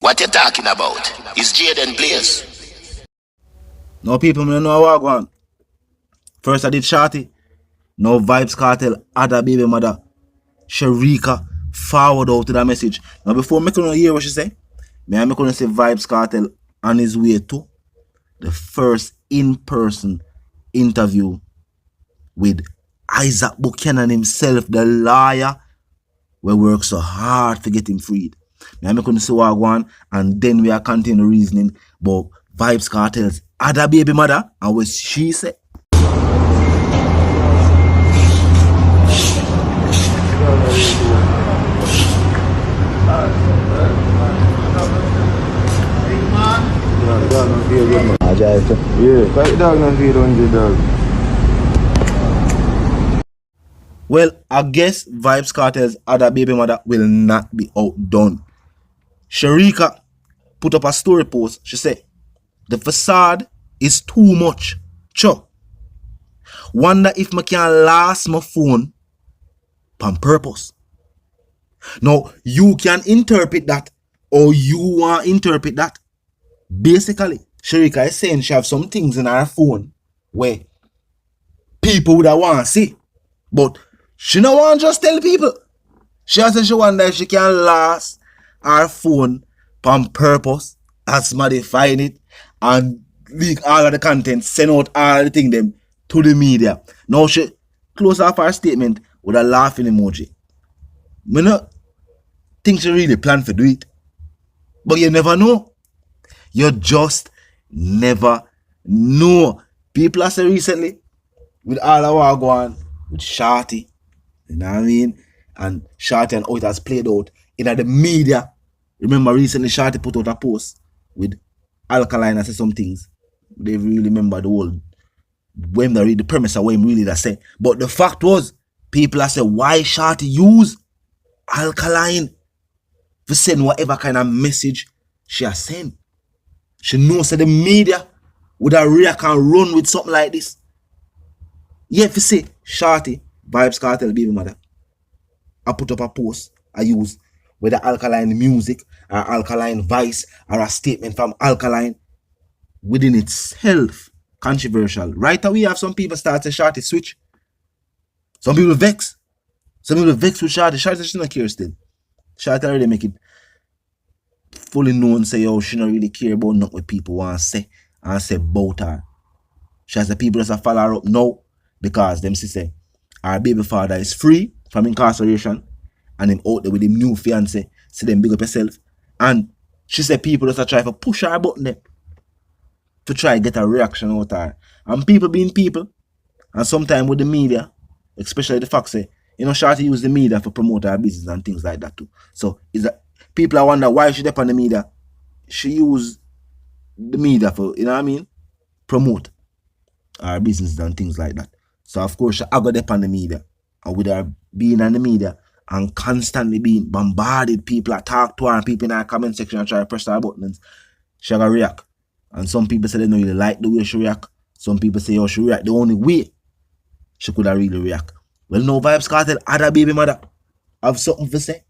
What you talking about? Is Jaden Blaze? No people may know what go on. First I did Shorty. Now Vybz Kartel, other baby mother, Shica, forward out to that message. Now before me can hear what she say, may I make say Vybz Kartel on his way to the first in-person interview with Isaac Buchanan himself, the lawyer, we work so hard to get him freed. May I make say what go on, and then we are continue reasoning about Vybz Kartel's other baby mother and what she said. Well, I guess Vybz Kartel's other baby mother will not be outdone. Shica put up a story post. She said, the facade is too much. Cho. Wonder if I can last my phone on purpose. Now, you can interpret that or you want to interpret that. Basically, Shica is saying she have some things in her phone where people would want to see. But she don't want to just tell people. She said she wonder if she can last her phone on purpose, as modifying it, and leak all of the content, send out all the things them to the media. Now she close off her statement with a laughing emoji. I don't think she really planned to do it. But you never know. You just never know. People are saying recently, with all of what going on, with Shorty, you know what I mean? And Shorty and how it has played out in the media. Remember recently Shorty put out a post with Alkaline and said some things. They really remember the whole, when they read the premise of what him really that said. But the fact was, people are saying, why Shorty use Alkaline to send whatever kind of message she has sent? She knows that the media would have react and run with something like this. Yeah, if you say Shorty, Vybz Kartel baby mother, I put up a post I use with the Alkaline music or Alkaline voice or a statement from Alkaline within itself controversial. Right away, you have some people start to Shorty switch. Some people vex. Some people vex with Shorty. Shorty she not care still. Shorty already make it fully known, say, yo, she don't really care about nothing what people want to say and say about her. She has the people that follow her up now because them say her baby father is free from incarceration and him out there with him new fiance, see them big up herself. And she said people just try to push her button them to try to get a reaction out of her. And people being people, and sometimes with the media, especially the fact say, you know, Shorty use the media for promote her business and things like that too. So is that people are wonder why she dep on the media. She use the media for, you know what I mean, promote her business and things like that. So of course she go dep on the media. And with her being on the media and constantly being bombarded, people that talk to her and people in her comment section and try to press her buttons, she gonna react. And some people say they don't really like the way she react. Some people say, oh, she react the only way she could have really react. Well, no, Vybz Kartel, other baby mother, have something to say.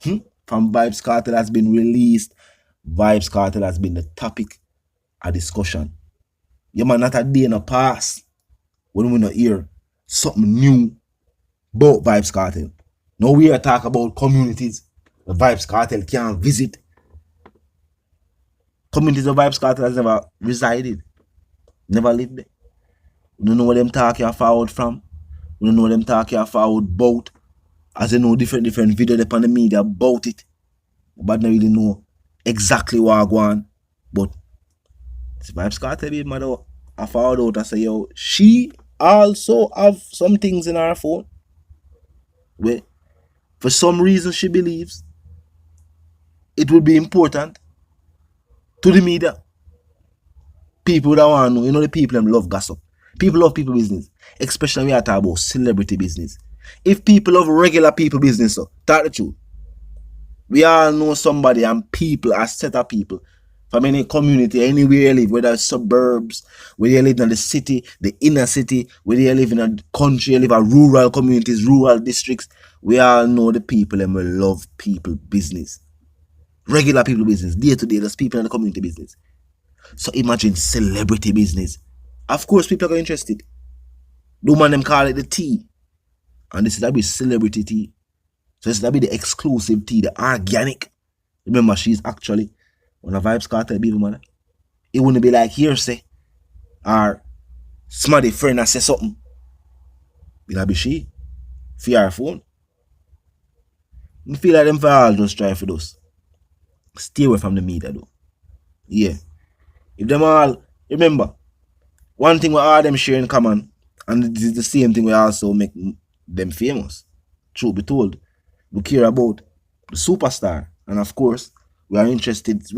From Vybz Kartel has been released. Vybz Kartel has been the topic of discussion. You man, not a day in the past when we not hear something new about Vybz Kartel. Now we are talking about communities the Vybz Kartel can't visit. Communities of Vybz Kartel has never resided, never lived there. We don't know where them talking forward from. We don't know where them talking forward about. As you know, different videos upon the media about it. But don't really know exactly what go on. But Vybz Kartel baby mother I found out, I say, yo, she also have some things in her phone where for some reason she believes it would be important to the media. People that want to know, you know, the people them love gossip. People love people business, especially when we are talking about celebrity business. If people love regular people business, so tell the truth. We all know somebody and people, a set of people from any community, anywhere you live, whether it's suburbs, whether you live in the city, the inner city, whether you live in a country, you live in rural communities, rural districts, we all know the people and we love people business. Regular people business, day to day, there's people in the community business. So imagine celebrity business. Of course, people are interested. The woman them call it the tea. And this is that be celebrity tea. So this is that be the exclusive tea, the organic. Remember, she's actually one of Vybz Kartel baby mother. It wouldn't be like hearsay or somebody friend that say something. It'll be she. For her phone. I feel like them for all just try for those. Stay away from the media though. Yeah. If them all, remember, one thing we all them share in common, and this is the same thing we also make them famous. Truth be told, we care about the superstar, and of course, we're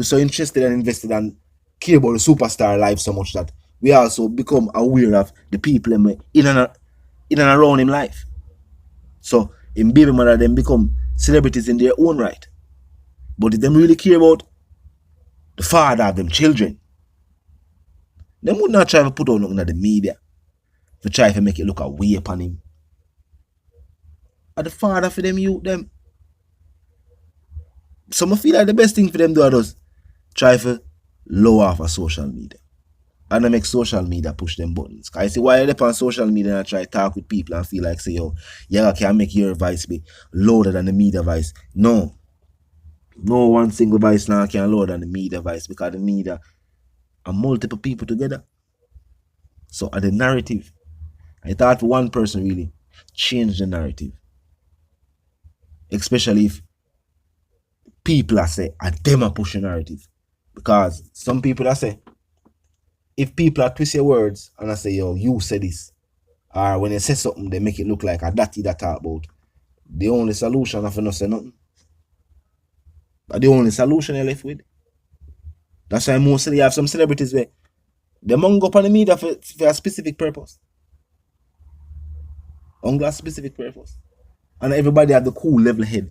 so interested and invested and care about the superstar life so much that we also become aware of the people in and around him life. So in baby mother, them become celebrities in their own right. But if them really care about the father of them children, them would not try to put out nothing at the media to try to make it look away upon him. And the father for them youth them. Some feel like the best thing for them do is try to lower off of social media. And they make social media push them buttons. Cause I see why they're on social media and I try to talk with people and feel like say, yo, yeah, can make your voice be louder than the media voice. No. No one single voice now can louder than the media voice because the media are multiple people together. So at the narrative, I thought for one person really change the narrative. Especially if people are say, them are pushing narrative. Because some people are say, if people are twist your words and I say, yo, you say this, or when they say something, they make it look like a dirty that talk about. The only solution of not say nothing. But the only solution you're left with. That's why mostly you have some celebrities where they mung up on the media for a specific purpose. On a specific purpose. And everybody have the cool level head.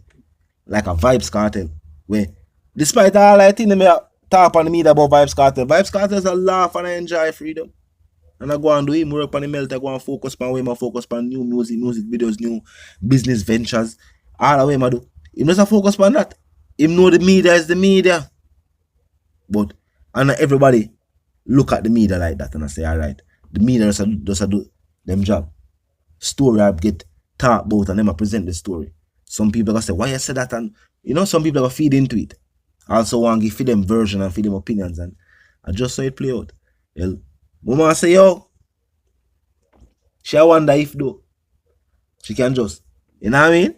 Like a Vybz Kartel. Where despite all I think they may talk on the media about Vybz Kartel is a laugh and I enjoy freedom. And I go and do him work on the melt, I go and focus on him, I focus on new music videos, new business ventures. All the way I do. He doesn't focus on that. He know the media is the media. But and everybody look at the media like that and I say, alright, the media just do them job. Story I get talk about and them I present the story. Some people gonna say, why you say that? And you know, some people gonna feed into it. Also want to give them version and feed them opinions and I just saw it play out. Well, mama say, yo, she wonder if though she can just, you know what I mean?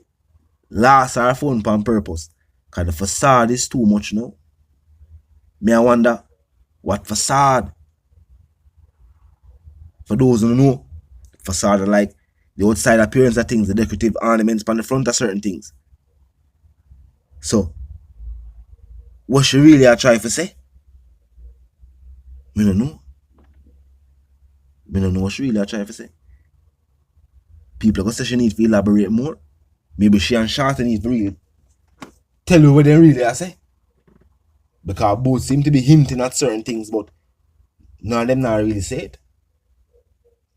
Last her phone on purpose. Because the facade is too much now. Me I wonder what facade. For those who know, facade are like the outside appearance of things, the decorative ornaments on the front of certain things. So, what she really are trying to say? Me don't know. Me don't know what she really are trying to say. People are going to say she needs to elaborate more. Maybe she and Shorty need to really tell you what they really are say. Because both seem to be hinting at certain things, but none of them not really say it.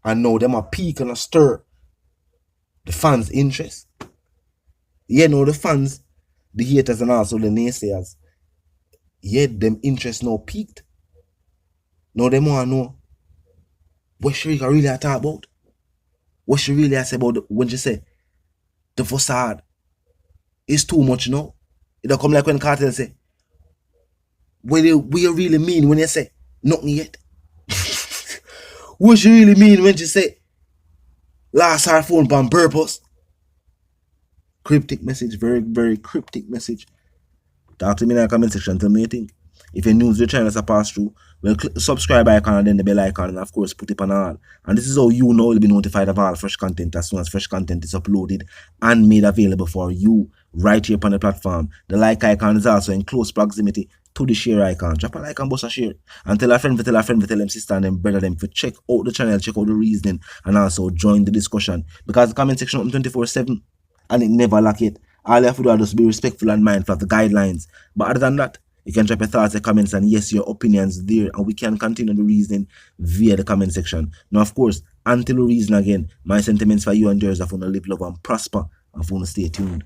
And now them are peak and stir the fans' interest. Yeah, no, the fans, the haters and also the naysayers, yet them interest now peaked. Now them want to know what she really talk about. What she really say about when she say the facade is too much now. It don't come like when Kartel say, what you really mean when you say nothing yet? What she really mean when she say last her phone on purpose? Cryptic message, very, very cryptic message. Talk to me in the comment section, tell me what you think. If you're new to the channel as a pass through, well, click the subscribe icon and then the bell icon, and of course put it on all. And this is how you know you'll be notified of all fresh content as soon as fresh content is uploaded and made available for you right here on the platform. The like icon is also in close proximity to the share icon. Drop a like and bust a share. And tell a friend to tell them sister and them brother them to check out the channel, check out the reasoning, and also join the discussion. Because the comment section open 24/7 and it never lack it. All you have to do is just be respectful and mindful of the guidelines. But other than that, you can drop your thoughts and comments and yes, your opinions there, and we can continue the reasoning via the comment section. Now, of course, until we reason again, my sentiments for you and yours are going to live, love, and prosper, and for to stay tuned.